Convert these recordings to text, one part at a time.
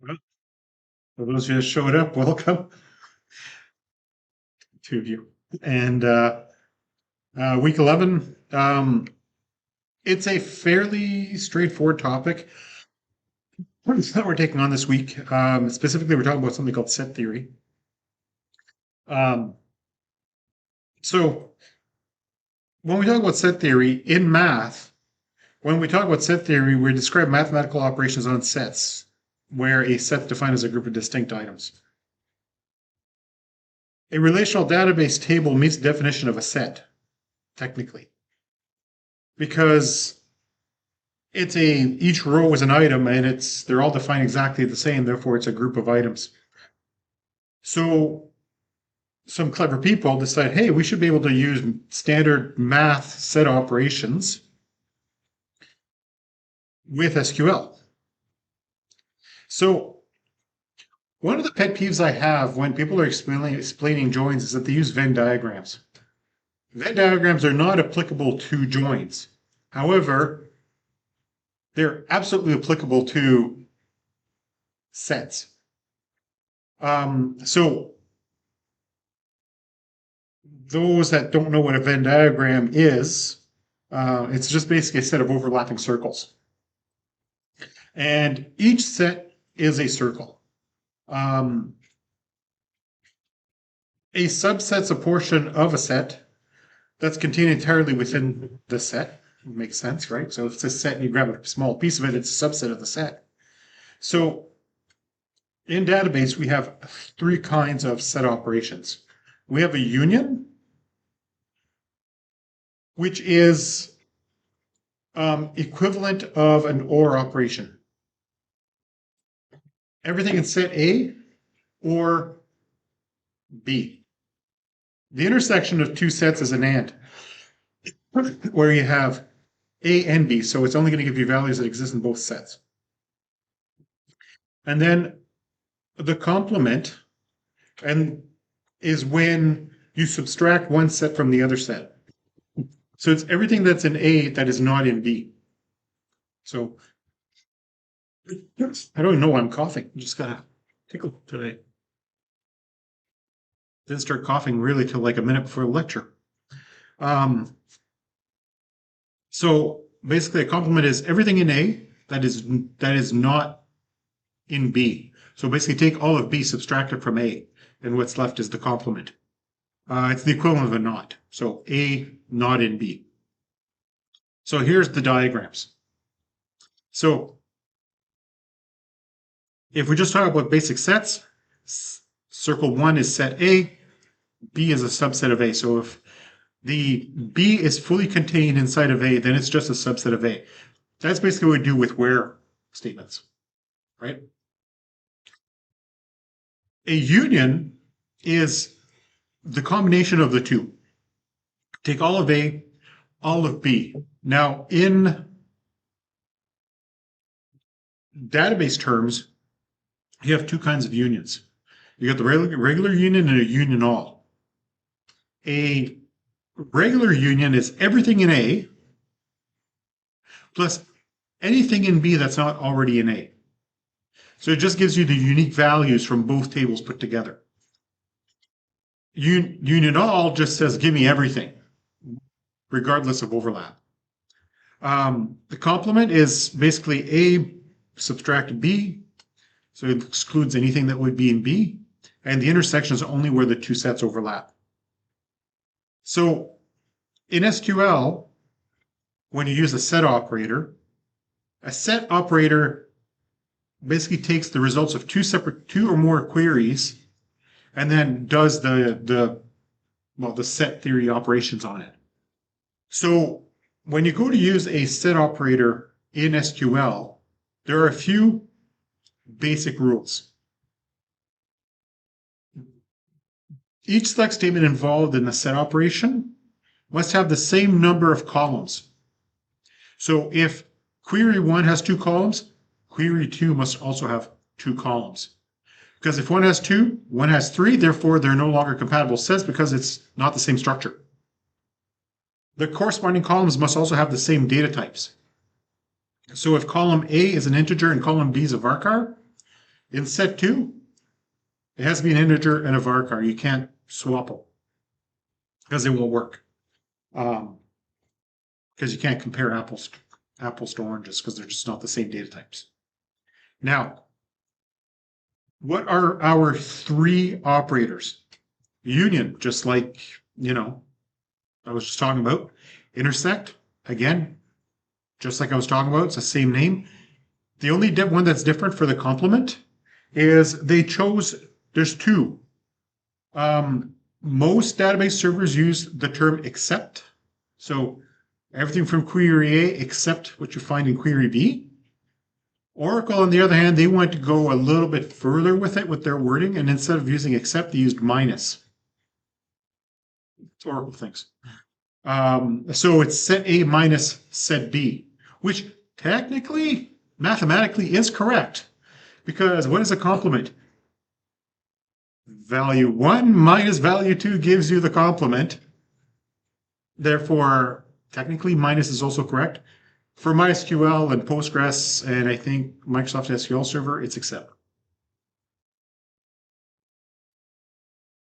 Well, for those who just showed up, welcome, two of you. And week 11, it's a fairly straightforward topic that we're taking on this week. Specifically, we're talking about something called set theory. Um, so when we talk about set theory in math, when we talk about set theory, we describe mathematical operations on sets, where a set is defined as a group of distinct items. A relational database table meets the definition of a set, technically, because each row is an item and they're all defined exactly the same, therefore it's a group of items. So some clever people decide, hey, we should be able to use standard math set operations with SQL. So one of the pet peeves I have when people are explaining joins is that they use Venn diagrams. Venn diagrams are not applicable to joins. However, they're absolutely applicable to sets. So those that don't know what a Venn diagram is, it's just basically a set of overlapping circles. And each set is a circle. A subset's a portion of a set that's contained entirely within the set. It makes sense, right? So if it's a set and you grab a small piece of it, it's a subset of the set. So in database, we have three kinds of set operations. We have a union, which is equivalent of an OR operation. Everything in set A or B. The intersection of two sets is an AND, where you have A and B, so it's only going to give you values that exist in both sets. And then the complement is when you subtract one set from the other set. So it's everything that's in A that is not in B. So I don't even know why I'm coughing. I'm just gotta tickle today. Didn't start coughing really till like a minute before the lecture. So basically, a complement is everything in A that is not in B. So basically, take all of B, subtract it from A, and what's left is the complement. It's the equivalent of a not. So A not in B. So here's the diagrams. So if we just talk about basic sets, circle 1 is set A, B is a subset of A. So if the B is fully contained inside of A, then it's just a subset of A. That's basically what we do with where statements, right? A union is the combination of the two. Take all of A, all of B. Now, in database terms, you have two kinds of unions. You got the regular union and a union all. A regular union is everything in A plus anything in B that's not already in A. So it just gives you the unique values from both tables put together. Union all just says, give me everything, regardless of overlap. The complement is basically A subtract B, so it excludes anything that would be in B, and the intersection is only where the two sets overlap. So in SQL, when you use a set operator basically takes the results of two or more queries and then does the set theory operations on it. So when you go to use a set operator in SQL, there are a few basic rules. Each select statement involved in the set operation must have the same number of columns. So if query 1 has 2 columns, query 2 must also have 2 columns. Because if one has 2, one has 3, therefore they're no longer compatible sets because it's not the same structure. The corresponding columns must also have the same data types. So if column A is an integer and column B is a varchar, In set 2, it has to be an integer and a varchar. You can't swap them because it won't work. Because you can't compare apples to oranges because they're just not the same data types. Now, what are our 3 operators? Union, just like, I was just talking about. Intersect, again, just like I was talking about, it's the same name. The only one that's different for the complement is they chose, there's 2. Most database servers use the term except. So everything from query A except what you find in query B. Oracle, on the other hand, they want to go a little bit further with it, with their wording, and instead of using except, they used minus. It's Oracle things. So it's set A minus set B, which technically, mathematically is correct. Because what is a complement? Value 1 minus value 2 gives you the complement. Therefore, technically, minus is also correct. For MySQL and Postgres, and I think Microsoft SQL Server, it's except.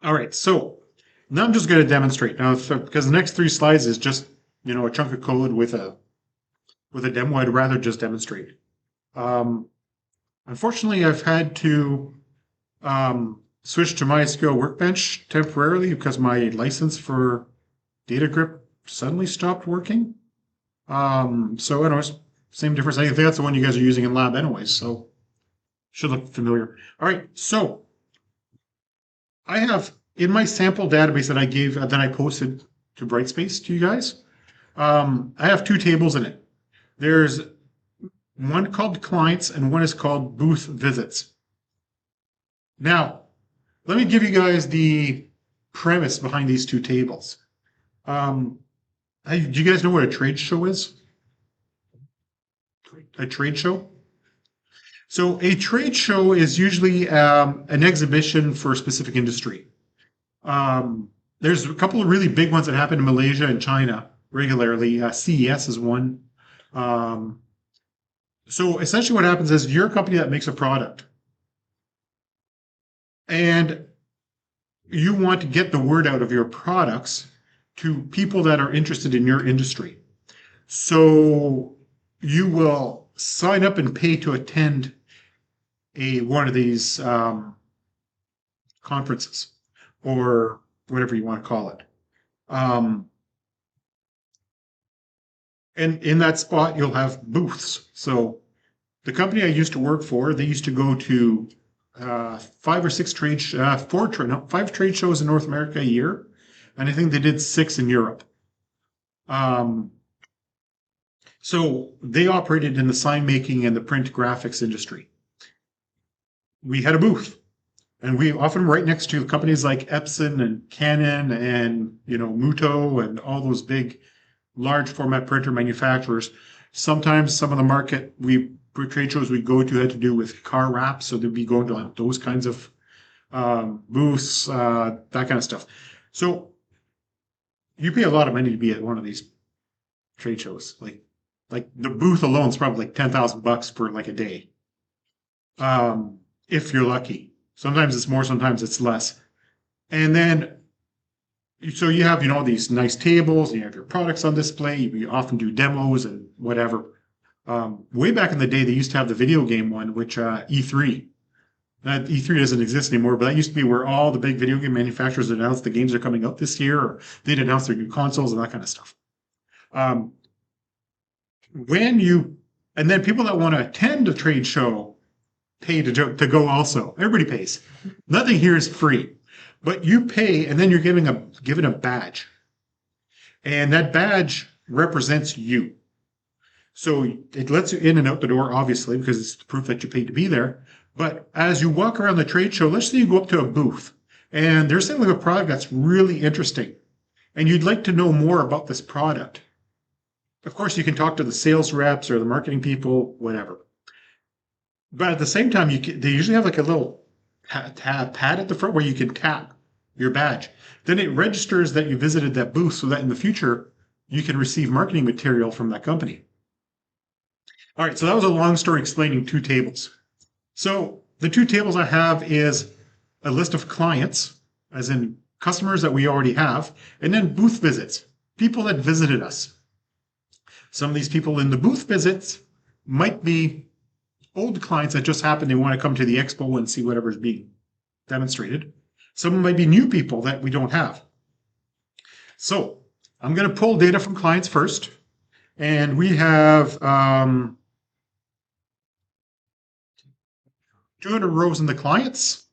All right, so now I'm just going to demonstrate now, because the next 3 slides is just a chunk of code with a demo. I'd rather just demonstrate. Unfortunately, I've had to switch to MySQL Workbench temporarily because my license for DataGrip suddenly stopped working. So anyways, same difference. I think that's the one you guys are using in lab anyways, so should look familiar. All right, so I have in my sample database that I posted to Brightspace to you guys, I have 2 tables in it. There's one called clients and one is called booth visits. Now, let me give you guys the premise behind these 2 tables. Do you guys know what a trade show is? A trade show? So a trade show is usually an exhibition for a specific industry. There's a couple of really big ones that happen in Malaysia and China regularly. CES is one. So essentially what happens is you're a company that makes a product. And you want to get the word out of your products to people that are interested in your industry. So you will sign up and pay to attend one of these conferences or whatever you want to call it. And in that spot, you'll have booths. So the company I used to work for, they used to go to 5 trade shows in North America a year, and I think they did 6 in Europe. So they operated in the sign making and the print graphics industry. We had a booth, and we often right next to companies like Epson and Canon and Muto and all those big, large format printer manufacturers. Sometimes some of the market trade shows we go to had to do with car wraps, so they'd be going to those kinds of booths, that kind of stuff. So you pay a lot of money to be at one of these trade shows. Like the booth alone is probably like $10,000 for like a day, if you're lucky. Sometimes it's more, sometimes it's less. And then, so you have these nice tables, and you have your products on display. You often do demos and whatever. Way back in the day, they used to have the video game one, which E3. That E3 doesn't exist anymore, but that used to be where all the big video game manufacturers announced the games are coming out this year, or they'd announce their new consoles and that kind of stuff. And then people that want to attend a trade show pay to go also. Everybody pays. Nothing here is free, but you pay, and then you're given a badge, and that badge represents you. So it lets you in and out the door, obviously, because it's the proof that you paid to be there. But as you walk around the trade show, let's say you go up to a booth, and there's something with a product that's really interesting, and you'd like to know more about this product. Of course, you can talk to the sales reps or the marketing people, whatever. But at the same time, they usually have like a little pad at the front where you can tap your badge. Then it registers that you visited that booth so that in the future, you can receive marketing material from that company. All right, so that was a long story explaining 2 tables. So The two tables I have is a list of clients, as in customers that we already have, and then booth visits, people that visited us. Some of these people in the booth visits might be old clients that just happen they want to come to the expo and see whatever's being demonstrated. Some might be new people that we don't have. So I'm going to pull data from clients first, and we have 200 rows in the clients,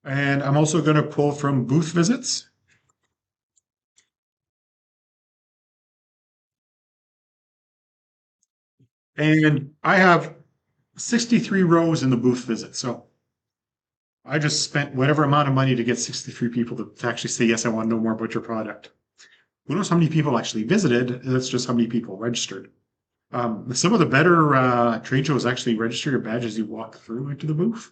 and I'm also going to pull from booth visits. And I have 63 rows in the booth visit. So I just spent whatever amount of money to get 63 people to actually say, yes, I want to know more about your product. Who knows how many people actually visited? That's just how many people registered. Some of the better trade shows actually register your badge as you walk through into the booth.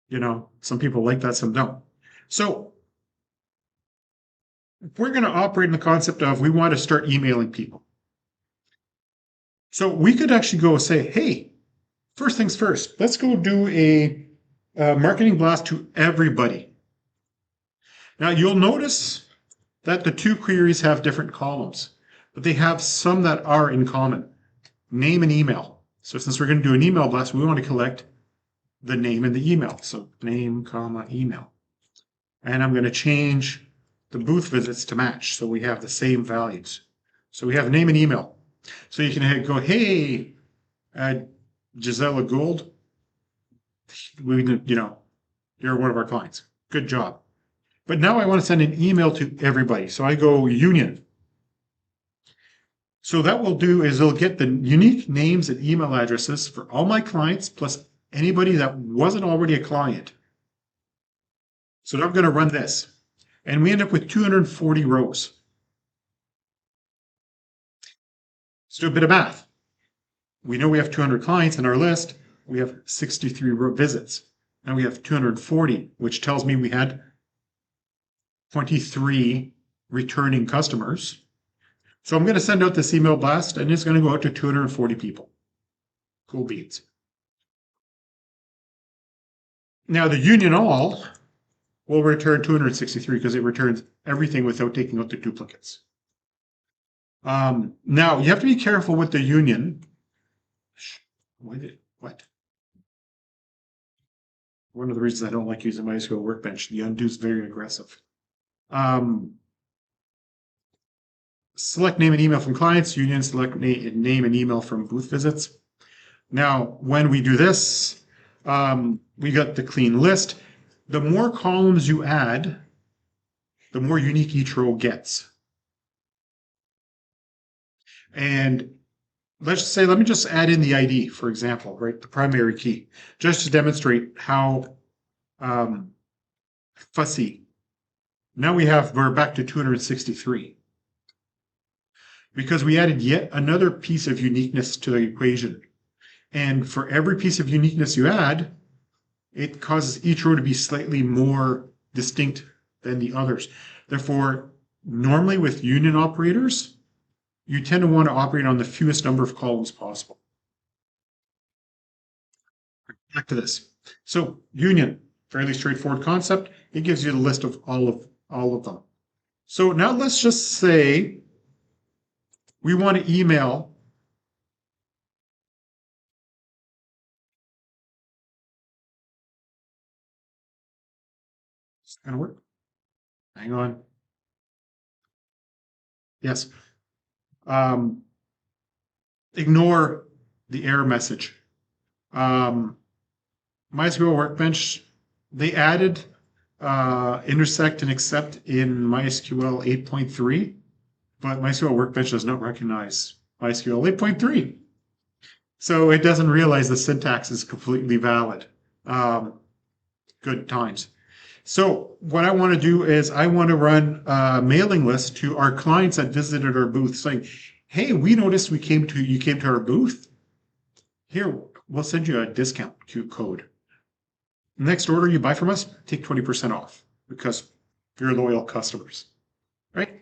You know, some people like that, some don't. So we're going to operate in the concept of we want to start emailing people. So we could actually go say, hey, first things first, let's go do a marketing blast to everybody. Now you'll notice that the two queries have different columns, but they have some that are in common, name and email. So since we're going to do an email blast, we want to collect the name and the email. So name, comma, email. And I'm going to change the booth visits to match so we have the same values. So we have name and email. So you can go, hey, Gisela Gould, you're one of our clients. Good job. But now I want to send an email to everybody. So I go union. So that will do is it'll get the unique names and email addresses for all my clients plus anybody that wasn't already a client. So now I'm going to run this. And we end up with 240 rows. Let's do a bit of math. We know we have 200 clients in our list. We have 63 visits. Now we have 240, which tells me we had 23 returning customers. So I'm going to send out this email blast, and it's going to go out to 240 people. Cool beans. Now the union all will return 263 because it returns everything without taking out the duplicates. Now you have to be careful with the union. What? One of the reasons I don't like using MySQL Workbench, the undo is very aggressive. Select name and email from clients, union, select name and email from booth visits. Now, when we do this, we got the clean list. The more columns you add, the more unique each row gets. And let me just add in the ID, for example, right? The primary key, just to demonstrate how fussy. Now we're back to 263 because we added yet another piece of uniqueness to the equation. And for every piece of uniqueness you add, it causes each row to be slightly more distinct than the others. Therefore, normally with union operators, you tend to want to operate on the fewest number of columns possible. Back to this. So union, fairly straightforward concept. It gives you the list of all of them. So now let's just say we want to email It's gonna work. Hang on. Yes. Ignore the error message. MySQL Workbench, they added intersect and accept in MySQL 8.3, but MySQL Workbench does not recognize MySQL 8.3. So it doesn't realize the syntax is completely valid. Good times. So what I want to do is I want to run a mailing list to our clients that visited our booth saying, hey, we noticed you came to our booth. Here, we'll send you a discount code. Next order you buy from us, take 20% off because you're loyal customers, right?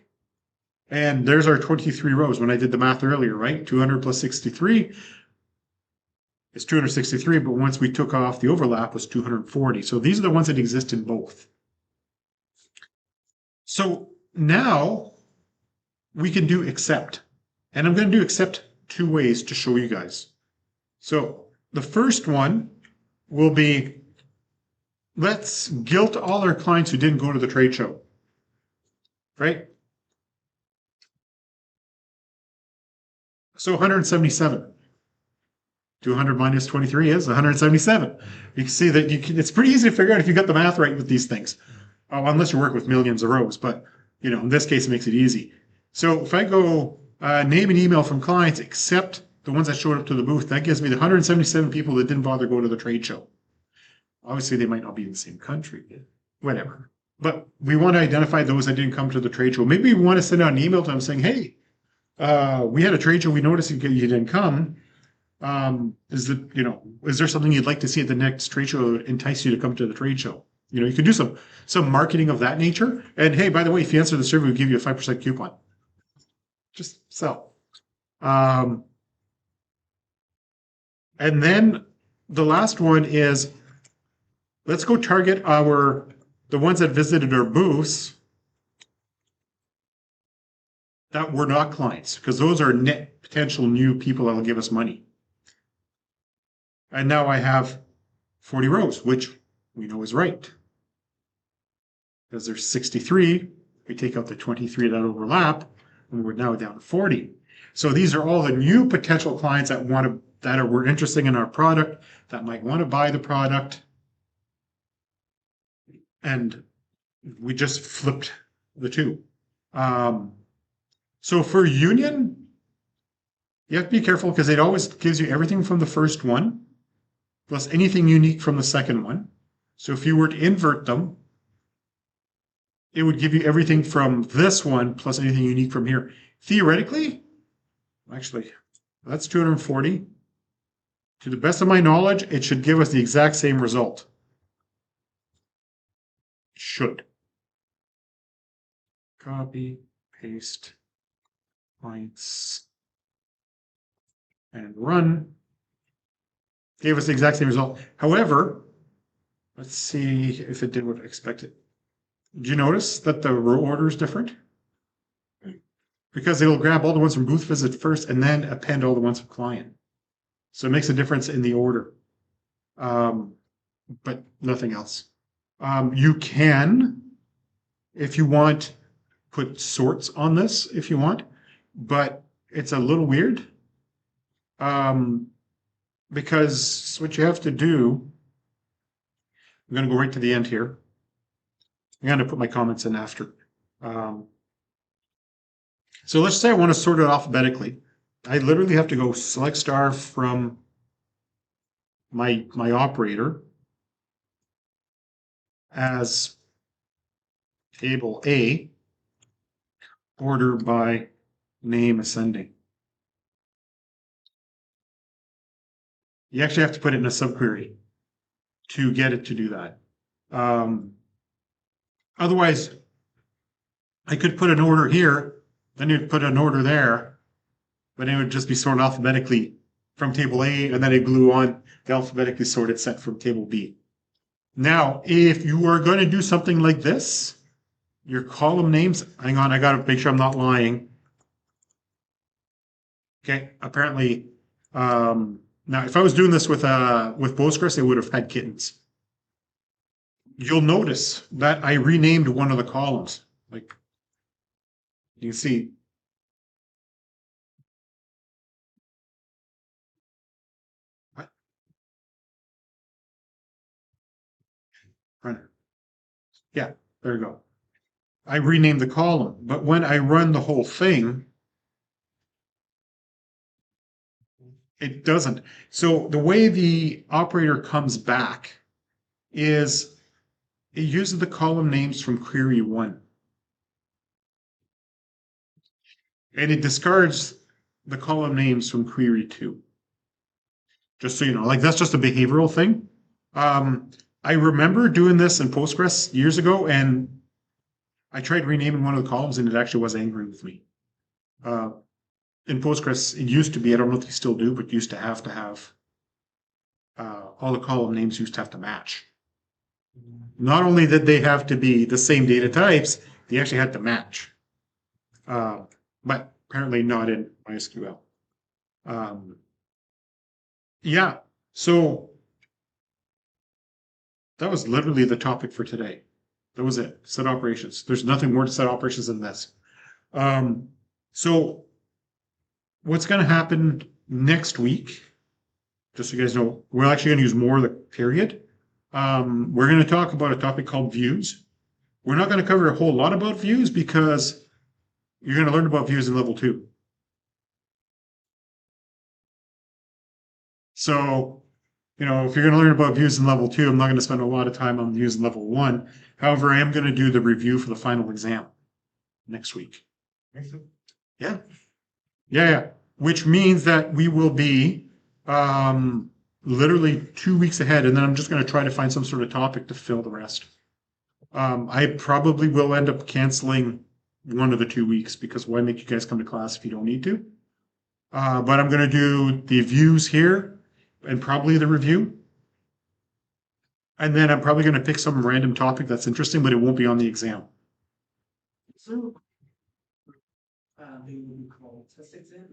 And there's our 23 rows when I did the math earlier, right? 200 plus 63. is 263, but once we took off the overlap was 240. So these are the ones that exist in both. So now we can do accept. And I'm going to do accept two ways to show you guys. So the first one will be, let's guilt all our clients who didn't go to the trade show, right? So 177. 200 minus 23 is 177. You can see that it's pretty easy to figure out if you got the math right with these things. Unless you work with millions of rows, but in this case, it makes it easy. So if I go name and email from clients, except the ones that showed up to the booth, that gives me the 177 people that didn't bother go to the trade show. Obviously, they might not be in the same country, whatever. But we want to identify those that didn't come to the trade show. Maybe we want to send out an email to them saying, hey, we had a trade show. We noticed you didn't come. Is there something you'd like to see at the next trade show that entice you to come to the trade show? You could do some marketing of that nature. And hey, by the way, if you answer the survey, we'll give you a 5% coupon. Just sell. And then the last one is, let's go target the ones that visited our booths that were not clients, because those are net potential new people that will give us money. And now I have 40 rows, which we know is right. Because there's 63, we take out the 23 that overlap, and we're now down to 40. So these are all the new potential clients that were interested in our product, that might want to buy the product. And we just flipped the two. So for union, you have to be careful because it always gives you everything from the first one, plus anything unique from the second one. So if you were to invert them, it would give you everything from this one plus anything unique from here. Theoretically, actually, that's 240. To the best of my knowledge, it should give us the exact same result. It should. Copy, paste, points, and run. Gave us the exact same result. However, let's see if it did what I expected. Did you notice that the row order is different? Because it'll grab all the ones from booth visit first and then append all the ones from client. So it makes a difference in the order, but nothing else. You can, if you want, put sorts on this if you want, but it's a little weird. Because what you have to do, I'm going to go right to the end here. I'm going to put my comments in after. So let's say I want to sort it alphabetically. I literally have to go select star from my operator as table A, order by name ascending. You actually have to put it in a subquery to get it to do that. Otherwise, I could put an order here, then you'd put an order there, but it would just be sorted alphabetically from table A, and then it glue on the alphabetically sorted set from table B. Now, if you are going to do something like this, your column names, hang on, I got to make sure I'm not lying. Okay, apparently, now if I was doing this with Postgres, it would have had kittens. You'll notice that I renamed one of the columns. Like, you can see. What? Run it. Yeah, there you go. I renamed the column, but when I run the whole thing, it doesn't. So the way the operator comes back is it uses the column names from query 1. And it discards the column names from query 2. Just so you know, like that's just a behavioral thing. I remember doing this in Postgres years ago, and I tried renaming one of the columns, and it actually was angry with me. In Postgres, it used to be, I don't know if you still do, but used to have all the column names used to have to match. Not only did they have to be the same data types, they actually had to match. But apparently not in MySQL. Yeah, so that was literally the topic for today. That was it. Set operations. There's nothing more to set operations than this. So what's going to happen next week, just so you guys know, we're actually going to use more of the period. We're going to talk about a topic called views. We're not going to cover a whole lot about views because you're going to learn about views in level 2. So, if you're going to learn about views in level 2, I'm not going to spend a lot of time on views in level 1. However, I am going to do the review for the final exam next week. Yeah. Yeah. Which means that we will be literally 2 weeks ahead, and then I'm just going to try to find some sort of topic to fill the rest. I probably will end up canceling one of the 2 weeks because why make you guys come to class if you don't need to? But I'm going to do the views here and probably the review. And then I'm probably going to pick some random topic that's interesting, but it won't be on the exam. So, they will be called test exam,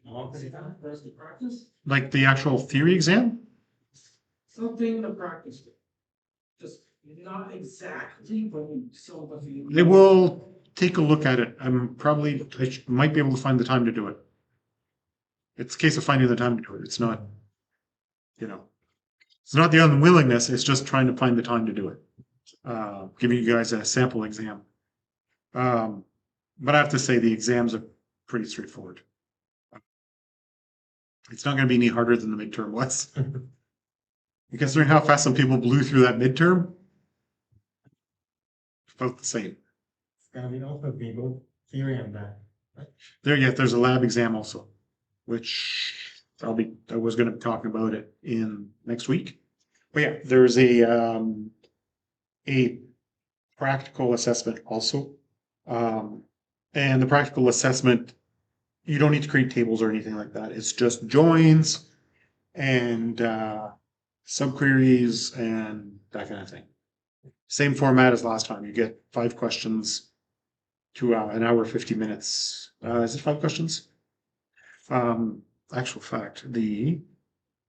or the practice? Like the actual theory exam? Something to practice with. Just not exactly, but so what you. They will take a look at it. Might be able to find the time to do it. It's a case of finding the time to do it. It's not, it's not the unwillingness. It's just trying to find the time to do it. Giving you guys a sample exam. But I have to say the exams are pretty straightforward. It's not going to be any harder than the midterm was. Considering how fast some people blew through that midterm, it's about the same. It's gonna be also Google theory and that. There's a lab exam also, which I was going to be talking about it in next week. But yeah, there's a practical assessment also. And the practical assessment, you don't need to create tables or anything like that. It's just joins and subqueries and that kind of thing. Same format as last time. You get 5 questions to an hour, 50 minutes. Is it 5 questions? Actual fact,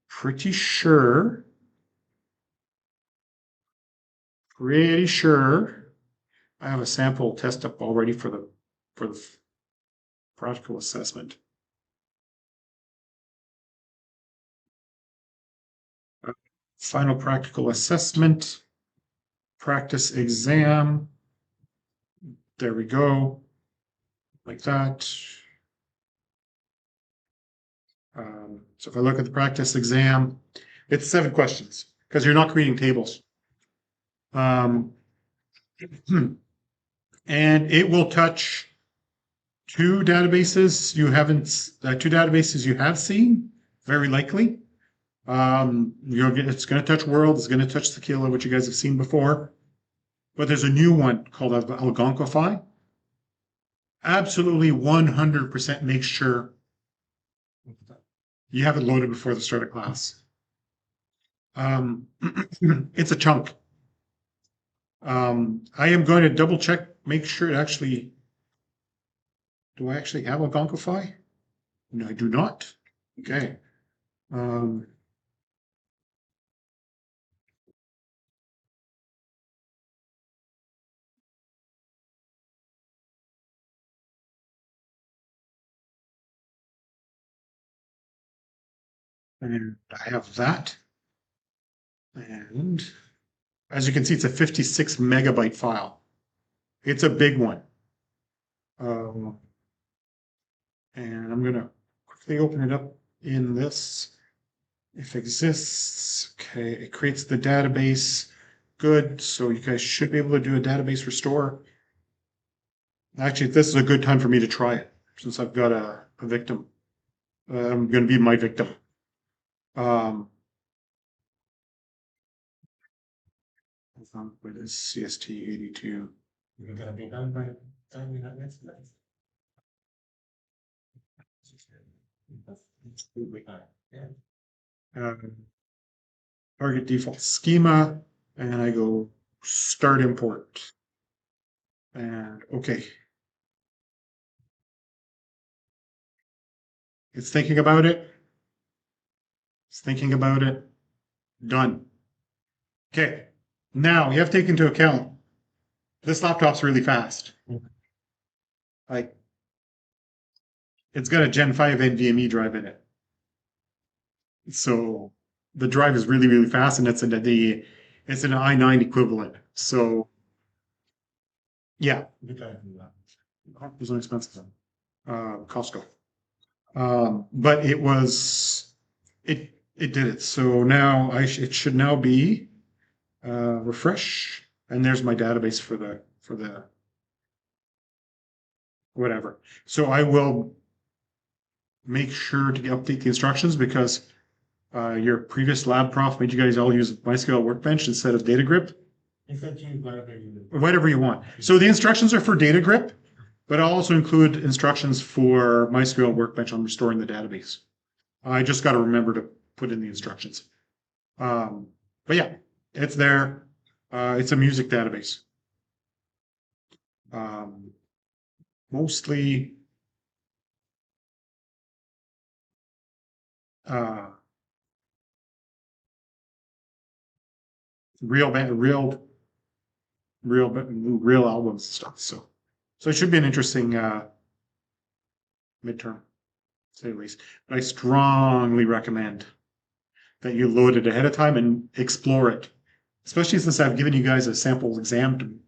pretty sure I have a sample test up already for the practical assessment. Final practical assessment, practice exam. There we go. Like that. So if I look at the practice exam, it's 7 questions because you're not creating tables. And it will touch 2 databases you have seen, very likely. It's going to touch World, it's going to touch Tequila, which you guys have seen before. But there's a new one called Algonquify. Absolutely 100% make sure you have it loaded before the start of class. It's a chunk. I am going to double check, make sure it actually. Do I actually have Algonquify? No, I do not. Okay. And I have that. And as you can see, it's a 56 megabyte file. It's a big one. And I'm going to quickly open it up in this. If exists, okay, it creates the database. Good. So you guys should be able to do a database restore. Actually, this is a good time for me to try it since I've got a victim. I'm going to be my victim. With this CST82. You're gonna be done by the time we have next class. Yeah. target default schema, and I go start import. And okay. It's thinking about it. It's thinking about it. Done. Okay. Now you have to take into account this laptop's really fast. Like it's got a Gen 5 NVMe drive in it. So the drive is really, really fast, and it's an i9 equivalent. So yeah, Because of that. it was an expensive one. Costco. But it did it. So now it should now be refresh, and there's my database for the whatever. So I will make sure to update the instructions because your previous lab prof made you guys all use MySQL Workbench instead of DataGrip. He said choose whatever you. Whatever you want. So the instructions are for DataGrip, but I'll also include instructions for MySQL Workbench on restoring the database. I just got to remember to put in the instructions. But yeah, it's there. It's a music database. Mostly real albums and stuff. So it should be an interesting midterm, to say the least. But I strongly recommend that you load it ahead of time and explore it, especially since I've given you guys a sample exam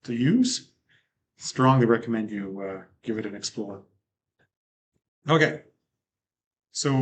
to use. Strongly recommend you give it an explore. Okay, so